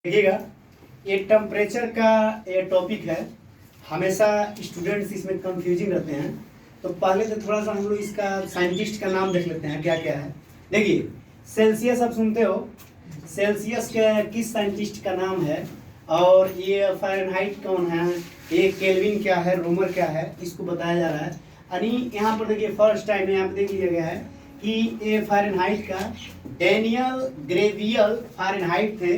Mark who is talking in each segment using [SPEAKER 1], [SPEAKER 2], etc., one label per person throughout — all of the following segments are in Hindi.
[SPEAKER 1] देखिएगा, ये टेम्परेचर का ये टॉपिक है। हमेशा स्टूडेंट्स इसमें कंफ्यूजिंग रहते हैं, तो पहले तो थोड़ा सा हम लोग इसका साइंटिस्ट का नाम देख लेते हैं क्या क्या है। देखिए, सेल्सियस आप सुनते हो, सेल्सियस के किस साइंटिस्ट का नाम है, और ये फ़ारेनहाइट कौन है, ये केल्विन क्या है, रोमर क्या है, इसको बताया जा रहा है। यानी यहाँ पर देखिए फर्स्ट टाइम यहाँ पर देख लिया गया है कि ये फ़ारेनहाइट का डेनियल ग्रेवियल फ़ारेनहाइट थे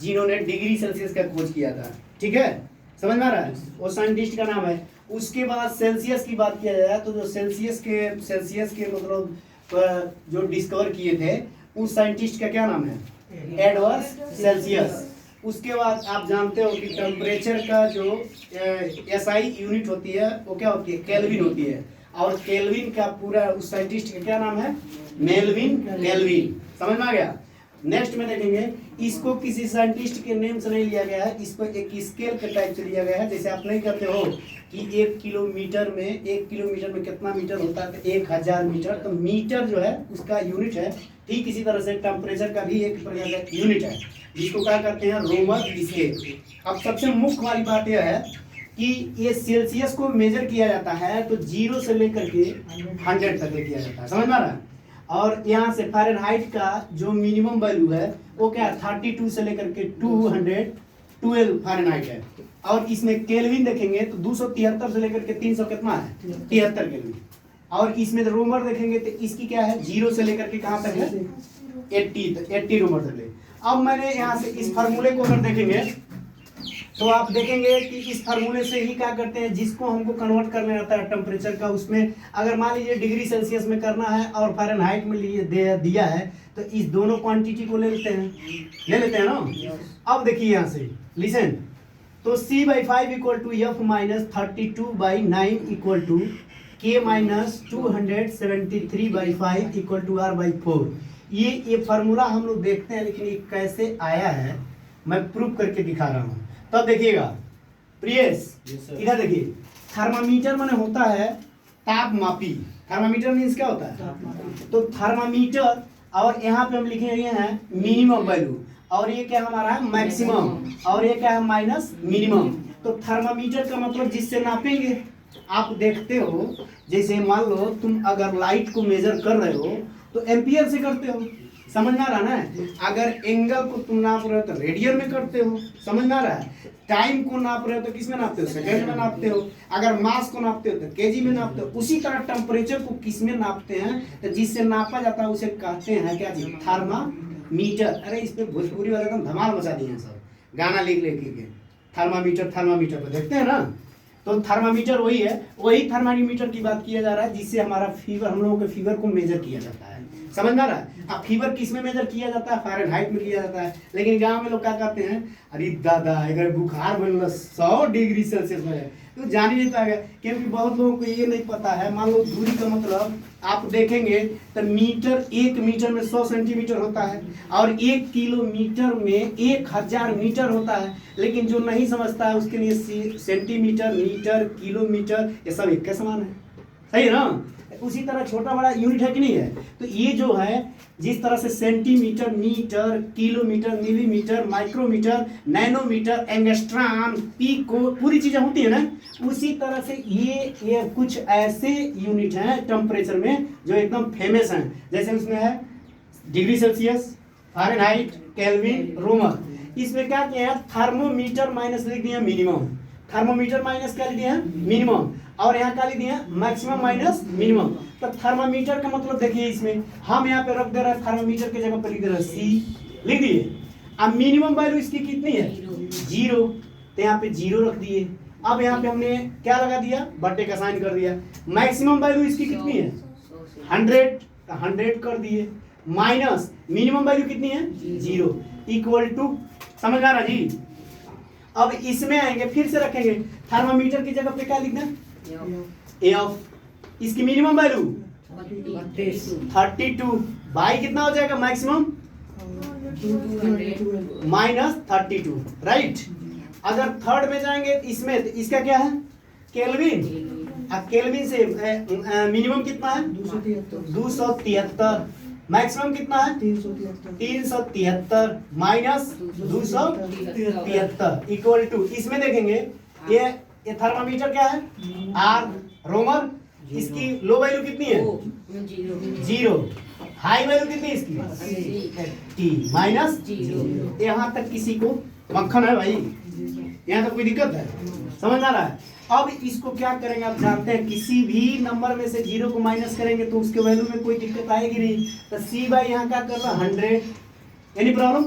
[SPEAKER 1] जिन्होंने डिग्री सेल्सियस का खोज किया था। ठीक है, समझ में आ रहा है, वो साइंटिस्ट का नाम है। उसके बाद सेल्सियस की बात किया जाए तो जो सेल्सियस के मतलब जो डिस्कवर किए थे उस साइंटिस्ट का क्या नाम है, एडवर्ड सेल्सियस। उसके बाद आप जानते हो कि टेम्परेचर का जो एसआई यूनिट होती है वो क्या होती है, केल्विन होती है, और केल्विन का पूरा उस साइंटिस्ट का क्या नाम है, मेल्विन केल्विन। समझ में आ गया। नेक्स्ट में देखेंगे, इसको किसी साइंटिस्ट के नेम से नहीं लिया गया है, इसको एक स्केल के टाइप से लिया गया है। जैसे आप नहीं कहते हो कि 1 किलोमीटर में कितना मीटर होता है, 1000 मीटर, तो मीटर जो है उसका यूनिट है। ठीक इसी तरह से टेम्परेचर का भी एक प्रकार का यूनिट है जिसको क्या करते हैं, रोमर स्केल। अब सबसे मुख्य वाली बात यह है कि ये सेल्सियस को मेजर किया जाता है तो 0 से लेकर के 100 तक किया जाता है। समझ में आ रहा है। और यहाँ से फ़ारेनहाइट का जो मिनिमम वैल्यू है वो क्या है, 32 से लेकर के 212 फ़ारेनहाइट है। और इसमें केल्विन देखेंगे तो 273 से लेकर के 300 कितना है, 73 केल्विन। और इसमें रोमर देखेंगे तो इसकी क्या है, 0 से लेकर के कहाँ तक है, 80 रोमर तक है। अब मैंने यहाँ से इस फार्मूले को अगर देखेंगे तो आप देखेंगे कि इस फार्मूले से ही क्या करते हैं, जिसको हमको कन्वर्ट करना रहता है टेम्परेचर का, उसमें अगर मान लीजिए डिग्री सेल्सियस में करना है और फ़ारेनहाइट में दिया है तो इस दोनों क्वांटिटी को ले लेते हैं ना। अब देखिए यहाँ से लिसन, तो C/5 = F - 32/9 = K - 273/5 = R/4। ये फार्मूला हम लोग देखते हैं, लेकिन ये कैसे आया है मैं प्रूफ करके दिखा रहा हूँ। तब देखिएगा प्रियस, इधर देखिए, थर्मामीटर माने होता है तापमापी। थर्मामीटर मीन्स क्या होता है, तो थर्मामीटर, और यहाँ पे हम लिखे हुए हैं मिनिमम वैल्यू, और ये क्या हमारा है, मैक्सिमम, और ये क्या है, माइनस मिनिमम। तो थर्मामीटर का मतलब जिससे नापेंगे। आप देखते हो जैसे मान लो तुम अगर लाइट को मेजर कर रहे हो तो एम्पियर से करते हो, समझ में आ रहा है। अगर एंगल को तुम नाप रहे हो तो रेडियन में करते हो, समझ में आ रहा है। टाइम को नाप रहे हो तो किस में नापते हो, सेकंड में नापते हो। अगर मास को नापते हो तो केजी में नापते हो। उसी तरह टेम्परेचर को किस में नापते हैं, तो जिससे नापा जाता है उसे कहते हैं क्या चीज, थर्मामीटर। अरे इस पे भोजपुरी वाले एकदम धमाल मचा दिए हैं सब, गाना लिख के थर्मामीटर पर देखते हैं ना। तो थर्मामीटर वही है, वही थर्मामीटर की बात किया जा रहा है जिससे हमारा फीवर, हम लोगों के फीवर को मेजर किया जाता है। समझ में आ रहा है। अब फीवर किस में मेजर किया जाता है, फ़ारेनहाइट में किया जाता है। लेकिन गांव में लोग क्या कहते हैं, अरे दादा अगर बुखार बनना 100 डिग्री सेल्सियस में है तो जान ही नहीं पाएगा, क्योंकि बहुत लोगों को ये नहीं पता है। मान लो दूरी का मतलब आप देखेंगे तो मीटर, 1 मीटर में 100 सेंटीमीटर होता है, और 1 किलोमीटर में 1000 मीटर होता है। लेकिन जो नहीं समझता है उसके लिए सेंटीमीटर, मीटर, किलोमीटर ये सब एक के समान है, सही है ना। उसी तरह छोटा बड़ा यूनिट है कि नहीं है। तो ये जो है जिस तरह से centimetre, metre, kilometre, millimetre, micrometre, nanometre, angstrom, pico, पूरी चीजें होती है ना, उसी तरह से ये कुछ ऐसे यूनिट हैं टेम्परेचर में जो एकदम फेमस हैं। जैसे उसमें है डिग्री सेल्सियस, फ़ारेनहाइट, केल्विन, रोमर। इसमें क्या किया है, थर्मोमीटर माइनस लिख दिया मिनिमम, थर्मोमीटर माइनस क्या लिख दिया मिनिमम, और यहाँ क्या लिख दिया मैक्सिमम माइनस मिनिमम। तो थर्मामीटर का मतलब देखिए, इसमें हम यहाँ पे रख दे रहे हैं, थर्मामीटर के जगह पे लिख दे रहे हैं C, लिख दिए। अब मिनिमम वैल्यू इसकी कितनी है, 0, तो यहाँ पे 0 रख दिए। अब यहाँ पे हमने क्या लगा दिया, बट्टे का साइन कर दिया। मैक्सिमम वैल्यू इसकी कितनी है, 100, तो 100 कर दिए, माइनस मिनिमम वैल्यू कितनी है, 0, इक्वल टू, समझ आ रहा जी। अब इसमें आएंगे, फिर से रखेंगे, थर्मामीटर की जगह पे क्या लिखना, एफ। इसकी मिनिमम वैल्यू 32 बाई कितना हो जाएगा, मैक्सिमम माइनस 32, राइट। अगर थर्ड में जाएंगे इसमें, तो इसका क्या है, केल्विन। केल्विन से मिनिमम कितना है, 273 मैक्सिमम कितना है 373 माइनस 273 इक्वल टू, इसमें देखेंगे ये थर्मामीटर क्या है आर रोमर, इसकी लो वैल्यू कितनी है 0, हाई वैल्यू कितनी है इसकी टी माइनस 0। यहाँ तक किसी को मक्खन है भाई, यहाँ तक कोई दिक्कत है, समझ आ रहा है। अब इसको क्या करेंगे आप जानते हैं, किसी भी नंबर में से 0 को माइनस करेंगे तो उसके वैल्यू में कोई दिक्कत आएगी नहीं। तो सी बाई यहाँ क्या कर रहा 100, एनी प्रॉब्लम,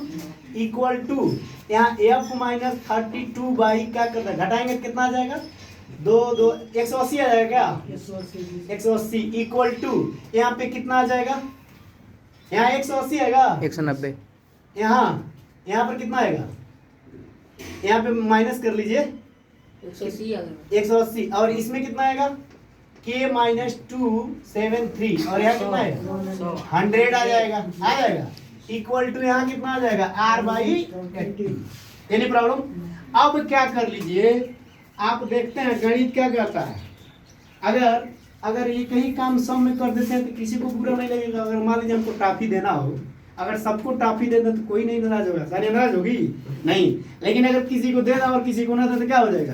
[SPEAKER 1] इक्वल टू यहाँ एफ माइनस 32 बाई क्या करता है घटाएंगे कितना आ जाएगा 180 आ जाएगा क्या 180 इक्वल टू यहाँ पे कितना आ जाएगा, यहाँ 180 आएगा
[SPEAKER 2] 190,
[SPEAKER 1] यहाँ पर कितना आएगा, यहाँ पे माइनस कर लीजिए 180 और इसमें कितना आएगा k माइनस 273 और यहाँ कितना आएगा 100 आ जाएगा इक्वल टू यहाँ कितना आ जाएगा r बाई 80, एनी प्रॉब्लम। अब क्या कर लीजिए, आप देखते हैं गणित क्या कहता है, अगर ये कहीं काम सम में कर देते हैं तो किसी को बुरा नहीं लगेगा। अगर मान लीजिए हमको टॉफी देना हो, अगर सबको टॉफी दे दे तो कोई नहीं नाराज होगा, सारी नाराज होगी नहीं, लेकिन अगर किसी को देना और किसी को ना दे तो क्या हो जाएगा,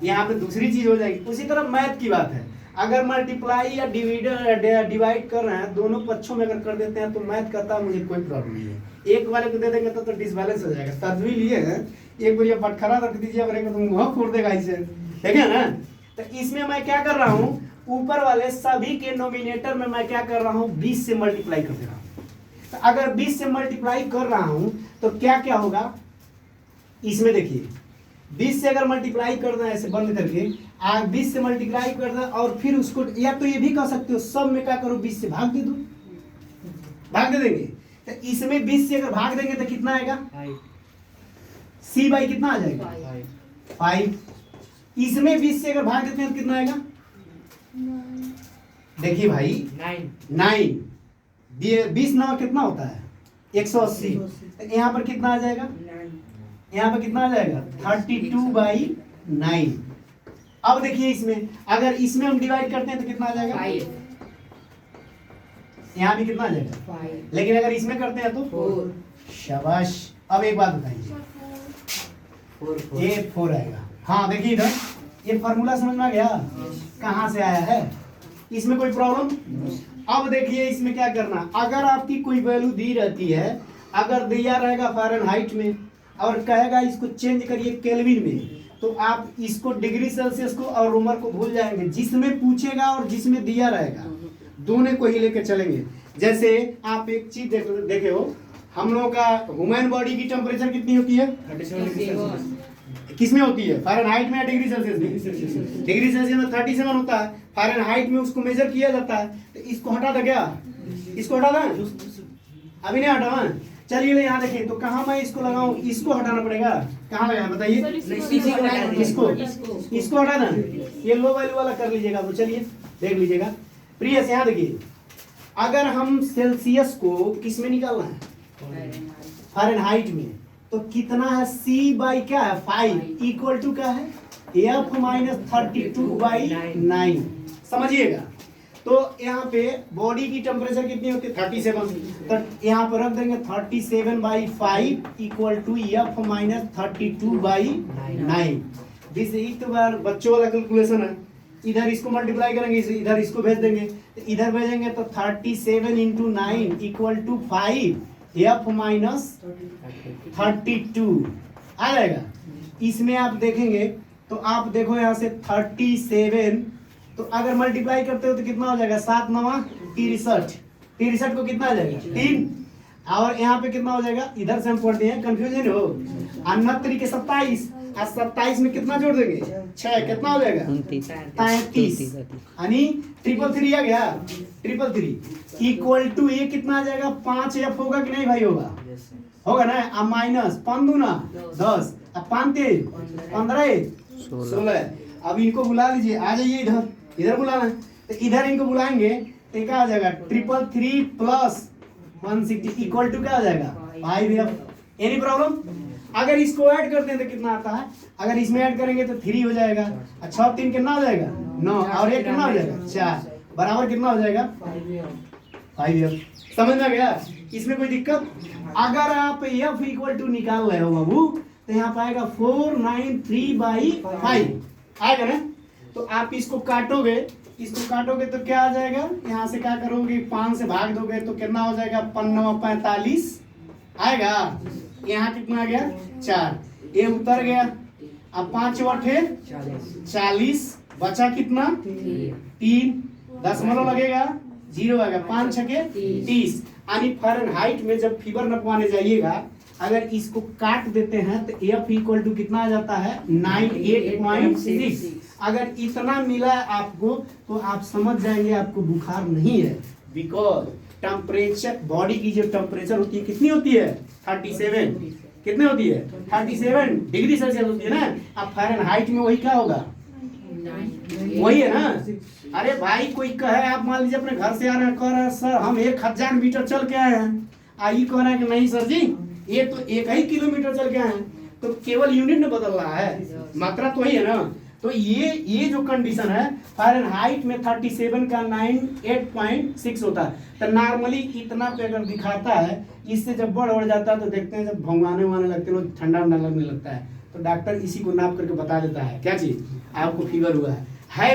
[SPEAKER 1] यहाँ पे दूसरी चीज हो जाएगी। उसी तरह मैथ की बात है, अगर मल्टीप्लाई या डिवाइड कर रहे हैं दोनों पक्षों में अगर कर देते हैं तो मैथ कहता है मुझे कोई प्रॉब्लम नहीं है, एक वाले को दे देंगे तो डिसबैलेंस हो जाएगा। तजवी लिए हैं एक बार ये बटखरा रख दीजिए अगर तो मुंह फोड़ देगा इसे, ठीक है ना। तो इसमें मैं क्या कर रहा हूँ, ऊपर वाले सभी के नोमिनेटर में मैं क्या कर रहा हूँ 20 से मल्टीप्लाई कर दे रहा हूँ। तो अगर 20 से मल्टीप्लाई कर रहा हूं तो क्या क्या होगा, इसमें देखिए 20 से अगर मल्टीप्लाई करना है ऐसे बंद करके 20 से मल्टीप्लाई करना और फिर उसको, या तो ये भी कर सकते हो सब में क्या करो 20 से भाग दे दो, भाग दे देंगे। तो इसमें 20 से अगर भाग देंगे तो कितना आएगा सी बाई कितना आ जाएगा 5। इसमें 20 से अगर भाग देते हैं तो कितना आएगा, देखिए भाई 9, 20 9 कितना होता है 180, यहाँ पर कितना आ जाएगा, यहाँ पर कितना आ जाएगा 32/9। अब देखिए इसमें अगर इसमें हम डिवाइड करते हैं तो कितना आ जाएगा 5, यहाँ भी कितना आ जाएगा 5, लेकिन अगर इसमें करते हैं तो 4। शाबाश। अब एक बात बताइए, ये 4 आएगा। हाँ देखिए इधर ये फॉर्मूला समझ में आ गया कहाँ से आया है, इसमें कोई प्रॉब्लम। अब देखिए इसमें क्या करना, अगर आपकी कोई वैल्यू दी रहती है, अगर दिया रहेगा फ़ारेनहाइट में और कहेगा इसको चेंज करिए केल्विन में, तो आप इसको डिग्री सेल्सियस को और रोमर को भूल जाएंगे, जिसमें पूछेगा और जिसमें दिया रहेगा दोनों को ही लेकर चलेंगे। जैसे आप एक चीज देखे हो, हम लोगों का ह्यूमन बॉडी की टेम्परेचर कितनी होती है, किसमें होती है फ़ारेनहाइट में या डिग्री सेल्सियस में, डिग्री सेल्सियस में 37 होता है, फ़ारेनहाइट में उसको मेजर किया जाता है। तो इसको हटा दे, क्या इसको हटा दें, अभी नहीं हटावा, चलिए यहाँ देखिए तो कहाँ मैं इसको लगाऊं, इसको हटाना पड़ेगा, कहाँ लगाए बताइए, इसको हटा दें, ये लो वैल्यू वाला कर लीजिएगा। तो चलिए देख लीजिएगा प्रिय से, यहाँ देखिए अगर हम सेल्सियस को किस में निकालना है फ़ारेनहाइट में, तो कितना है C बाई क्या है 5 इक्वल टू क्या है F माइनस 32/9, समझिएगा। तो यहाँ पे बॉडी की टेम्परेचर कितनी होती है 37, तो यहाँ पर रख देंगे 37/5 equal to F minus 32/9। This एक बार बच्चों वाला कैलकुलेशन है, इधर इसको मल्टीप्लाई करेंगे, इधर इसको भेज देंगे, तो इधर भेजेंगे तो 37 × 9 इक्वल टू 5 F माइनस 32 आ जाएगा। इसमें आप देखेंगे तो आप देखो यहाँ से 37, तो अगर मल्टीप्लाई करते हो तो कितना हो जाएगा 7 9 63 को कितना आ जाएगा 3, और यहाँ पे कितना हो जाएगा, इधर से हम पढ़ते हैं कंफ्यूजन हो, 69 के 27 और 27 में कितना जोड़ देंगे 6, कितना हो जाएगा 33, यानी 333 आ गया 333 इक्वल टू ये कितना आ जाएगा 5F होगा कि नहीं भाई, होगा ना, अब माइनस 5 दूना 10, अब 5 3 15 16। अब इनको बुला लीजिए, आ जाइए इधर बुलाना है, तो इधर इनको बुलाएंगे तो क्या आ जाएगा 333 प्लस 160 इक्वल टू क्या आ जाएगा 5F। Any problem. अगर इसको ऐड करते हैं तो कितना आता है, अगर इसमें ऐड करेंगे तो 3 हो जाएगा, 6 3 कितना हो जाएगा 9 और 1 कितना हो जाएगा 4, बराबर कितना हो जाएगा 5F। समझ में आ गया? इसमें कोई दिक्कत? अगर आप एफ इक्वल टू निकाल रहे हो बाबू तो यहाँ पाएगा 493/5 आएगा ना। तो आप इसको काटोगे तो क्या आ जाएगा? यहाँ से क्या करोगे? 5 से भाग दोगे तो कितना हो जाएगा? 5×9=45 आएगा। यहाँ कितना आ गया? 4। ये उतर गया। अब 5×8=40 बचा कितना? 3 दशमलव लगेगा 0 आएगा। 5×6=30। यानी फ़ारेनहाइट में जब फीवर नपवाने जाइएगा अगर इसको काट देते हैं तो एफ इक्वल टू कितना आ जाता है? 98.6। अगर इतना मिला आपको तो आप समझ जाएंगे आपको बुखार नहीं है। बिकॉज टेम्परेचर बॉडी की जो टेम्परेचर होती है कितनी होती है? 37। कितने होती है? 37 डिग्री सेल्सियस होती है ना। अब फ़ारेनहाइट में वही क्या होगा? वही है ना। अरे भाई कोई कहे, आप मान लीजिए अपने घर से आ रहे हैं, कह रहे हैं सर हम 1000 मीटर चल के आए हैं, आई कह रहे हैं कि नहीं सर जी ये तो 1 ही किलोमीटर चल के आए हैं। तो केवल यूनिट में बदल रहा है, मात्रा तो ही है ना। तो ये जो कंडीशन है फ़ारेनहाइट में 37 का 98.6 होता है। तो नॉर्मली इतना पे अगर दिखाता है, इससे जब बढ़ जाता है तो देखते हैं जब भंगवाने लगते हैं ठंडा लगने लगता है तो डॉक्टर इसी को नाप करके बता देता है क्या चीज आपको फीवर हुआ है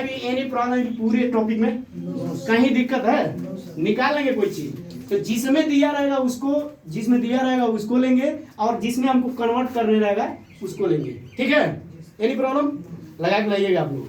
[SPEAKER 1] भी एनी प्रॉब्लम पूरे टॉपिक में? कहीं दिक्कत है? निकाल लेंगे कोई चीज। तो जिसमें दिया रहेगा उसको लेंगे और जिसमें हमको कन्वर्ट करने रहेगा उसको लेंगे। ठीक है? Any problem? लगा के लाइएगा आप लोग।